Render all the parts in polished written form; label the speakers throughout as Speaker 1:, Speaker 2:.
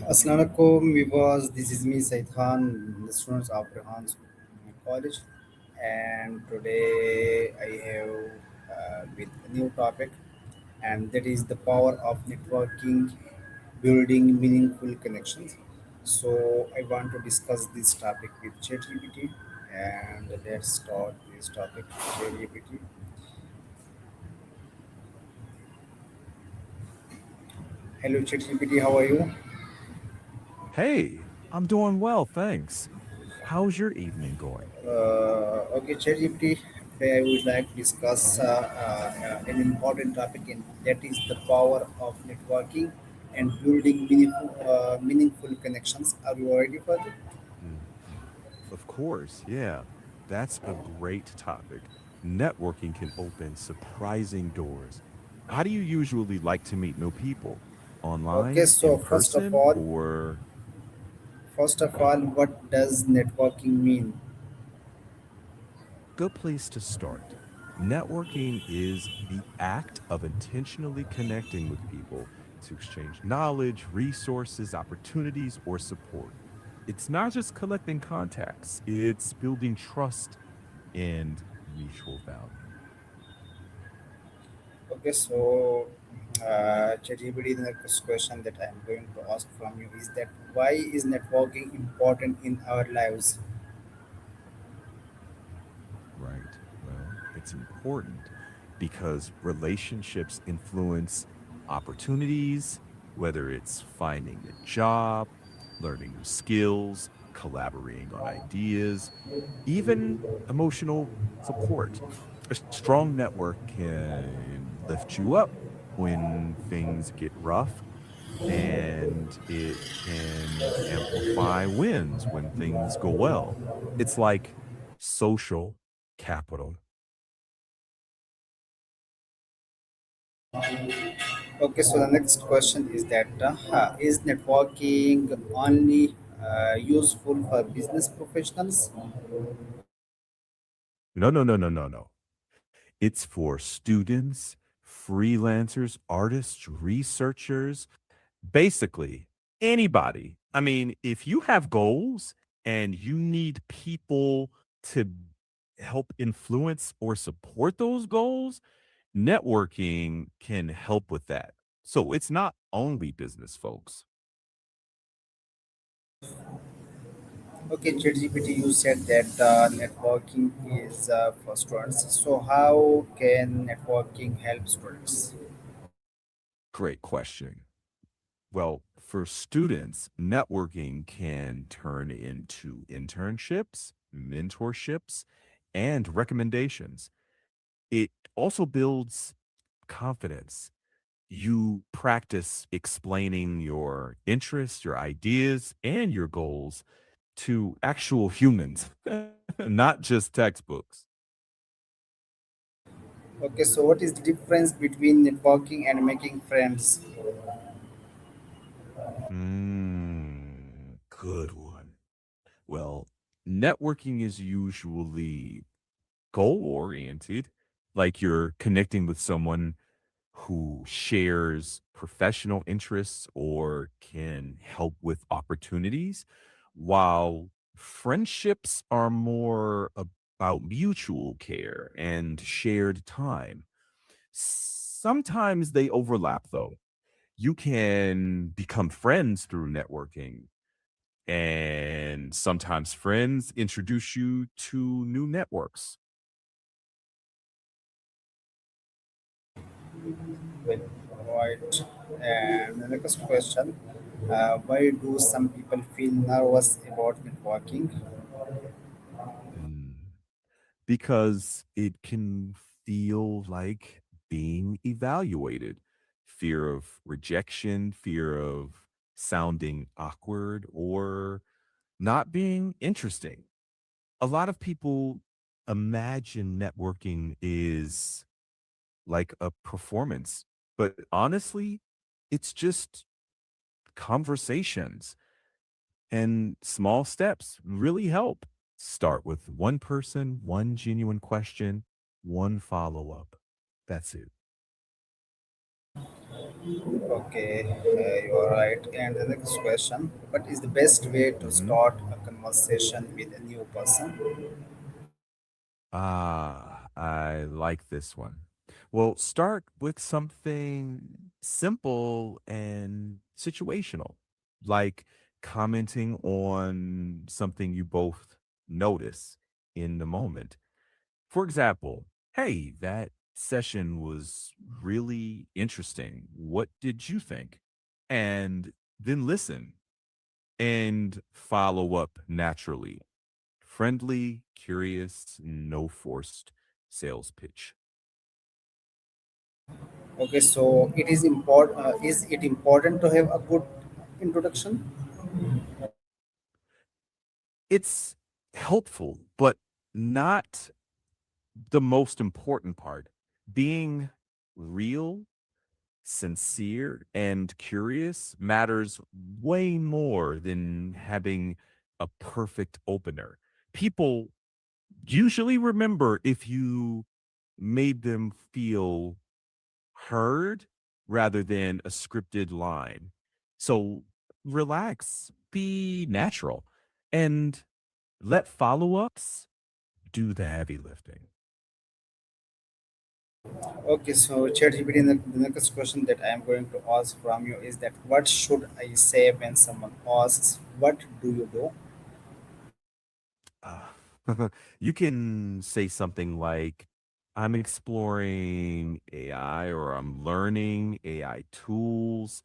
Speaker 1: Assalamualaikum viewers, this is me Said Khan, the students of Rehan's college, and today I have with a new topic, and that is the power of networking, building meaningful connections. So I want to discuss this topic with ChatGPT, and let's start this topic with ChatGPT. Hello ChatGPT, how are you?
Speaker 2: Hey, I'm doing well, thanks. How's your evening going?
Speaker 1: Okay, ChatGPT. Today I would like to discuss an important topic, and that is the power of networking and building meaningful connections. Are you ready for it?
Speaker 2: Mhm. Of course, yeah. That's a great topic. Networking can open surprising doors. How do you usually like to meet new people?
Speaker 1: Okay,
Speaker 2: Online,
Speaker 1: so
Speaker 2: in person, or
Speaker 1: first of all, what does networking mean?
Speaker 2: good place to start? Networking is the act of intentionally connecting with people to exchange knowledge, resources, opportunities, or support. It's not just collecting contacts, it's building trust and mutual value.
Speaker 1: Okay, so ChatGPT, the next question that I'm going to ask from you is that why is networking important in our lives?
Speaker 2: Right. Well, it's important because relationships influence opportunities, whether it's finding a job, learning new skills, collaborating on ideas, even emotional support. A strong network can lift you up when things get rough, and it can amplify wins when things go well. It's like social capital.
Speaker 1: Okay, so the next question is that is networking only useful for business professionals?
Speaker 2: No, no, no, no, no, no. It's for students, freelancers, artists, researchers, basically anybody. I mean, if you have goals and you need people to help influence or support those goals, networking can help with that. So it's not only business folks.
Speaker 1: Okay, ChatGPT, you said that networking is for students. So how can networking help students?
Speaker 2: Great question. Well, for students, networking can turn into internships, mentorships, and recommendations. It also builds confidence. You practice explaining your interests, your ideas, and your goals to actual humans, not just textbooks.
Speaker 1: Okay, so what is the difference between networking and making friends?
Speaker 2: Good one. Well, networking is usually goal oriented, like you're connecting with someone who shares professional interests or can help with opportunities, while friendships are more about mutual care and shared time. Sometimes they overlap, though. You can become friends through networking, and sometimes friends introduce you to new networks.
Speaker 1: Well, right. And the next question, why do some people feel nervous about networking?
Speaker 2: Mm. Because it can feel like being evaluated. Fear of rejection, fear of sounding awkward, or not being interesting. A lot of people imagine networking is like a performance, but honestly, it's just conversations, and small steps really help. Start with one person, one genuine question, one follow up. That's it.
Speaker 1: Okay, you are right. And the next question: what is the best way to
Speaker 2: Mhm.
Speaker 1: start a conversation with a new person?
Speaker 2: Ah, I like this one. Well, start with something simple and situational, like commenting on something you both notice in the moment. For example, hey, that session was really interesting. What did you think? And then listen and follow up naturally. Friendly, curious, no forced sales pitch.
Speaker 1: Okay, so it is important. Is it important to have a good introduction?
Speaker 2: It's helpful, but not the most important part. Being real, sincere, and curious matters way more than having a perfect opener. People usually remember if you made them feel heard rather than a scripted line. So relax, be natural, and let follow ups do the heavy lifting.
Speaker 1: Okay, so ChatGPT, the next question that I am going to ask from you is that what should I say when someone asks, "What do you do?"
Speaker 2: Uh, you can say something like, I'm exploring AI, or I'm learning AI tools,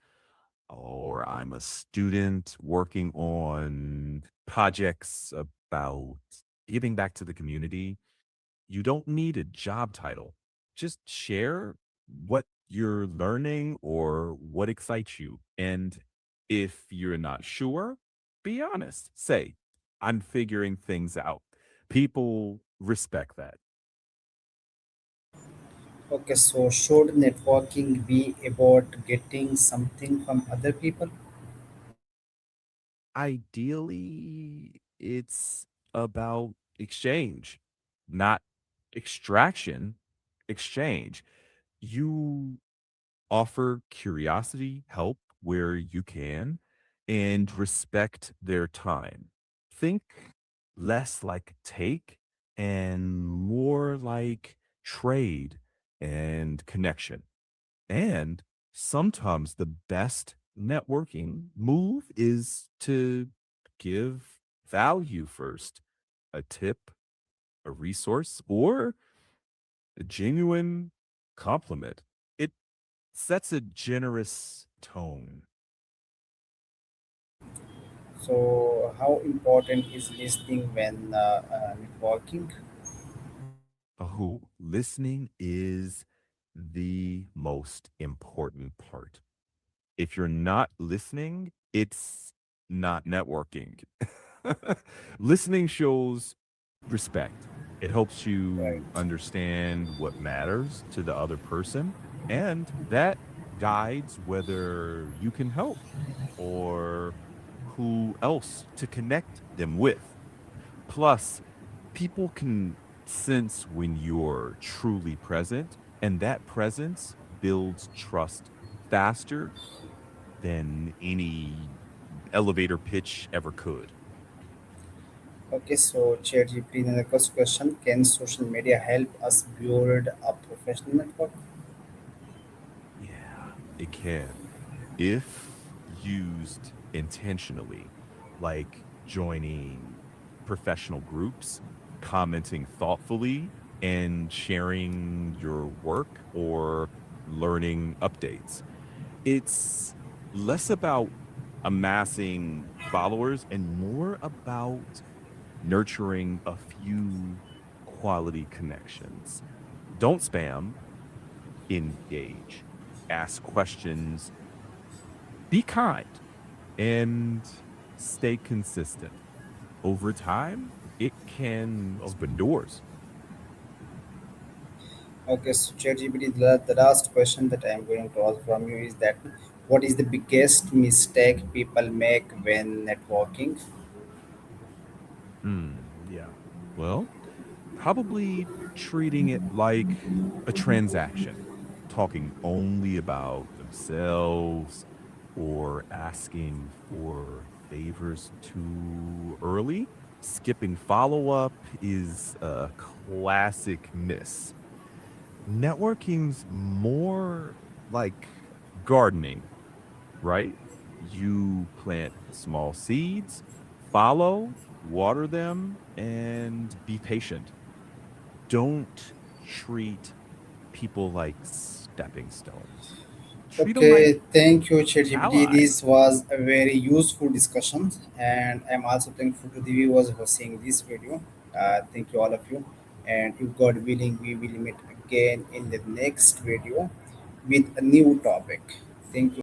Speaker 2: or I'm a student working on projects about giving back to the community. You don't need a job title. Just share what you're learning or what excites you. And if you're not sure, be honest. Say, I'm figuring things out. People respect that.
Speaker 1: Okay, so should networking be about getting something from other people?
Speaker 2: Ideally, it's about exchange, not extraction, exchange. You offer curiosity, help where you can, and respect their time. Think less like take and more like trade and connection. And sometimes the best networking move is to give value first, a tip, a resource, or a genuine compliment. It sets a generous tone.
Speaker 1: So, how important is listening when networking?
Speaker 2: Oh, listening is the most important part. If you're not listening, it's not networking. Listening shows respect. It helps
Speaker 1: Right.
Speaker 2: you understand what matters to the other person, and that guides whether you can help or who else to connect them with. Plus, people can sense when you're truly present, and that presence builds trust faster than any elevator pitch ever could.
Speaker 1: Okay, so ChatGPT, the next question: can social media help us build a professional network?
Speaker 2: Yeah, it can. If used intentionally, like joining professional groups, commenting thoughtfully, and sharing your work or learning updates. It's less about amassing followers and more about nurturing a few quality connections. Don't spam, engage, ask questions, be kind, and stay consistent. Over time, it can open doors.
Speaker 1: Okay, so ChatGPT, the last question that I am going to ask from you is that what is the biggest mistake people make when networking?
Speaker 2: Yeah. Well, probably treating it like a transaction, talking only about themselves or asking for favors too early. Skipping follow up is a classic miss. Networking's more like gardening, right? You plant small seeds, follow, water them, and be patient. Don't treat people like stepping stones. Treat them like
Speaker 1: Okay, thank you, ChatGPT. This
Speaker 2: allies.
Speaker 1: was a very useful discussion, and I'm also thankful to the viewers for seeing this video. Thank you, all of you. And if God willing, we will meet again in the next video with a new topic. Thank you.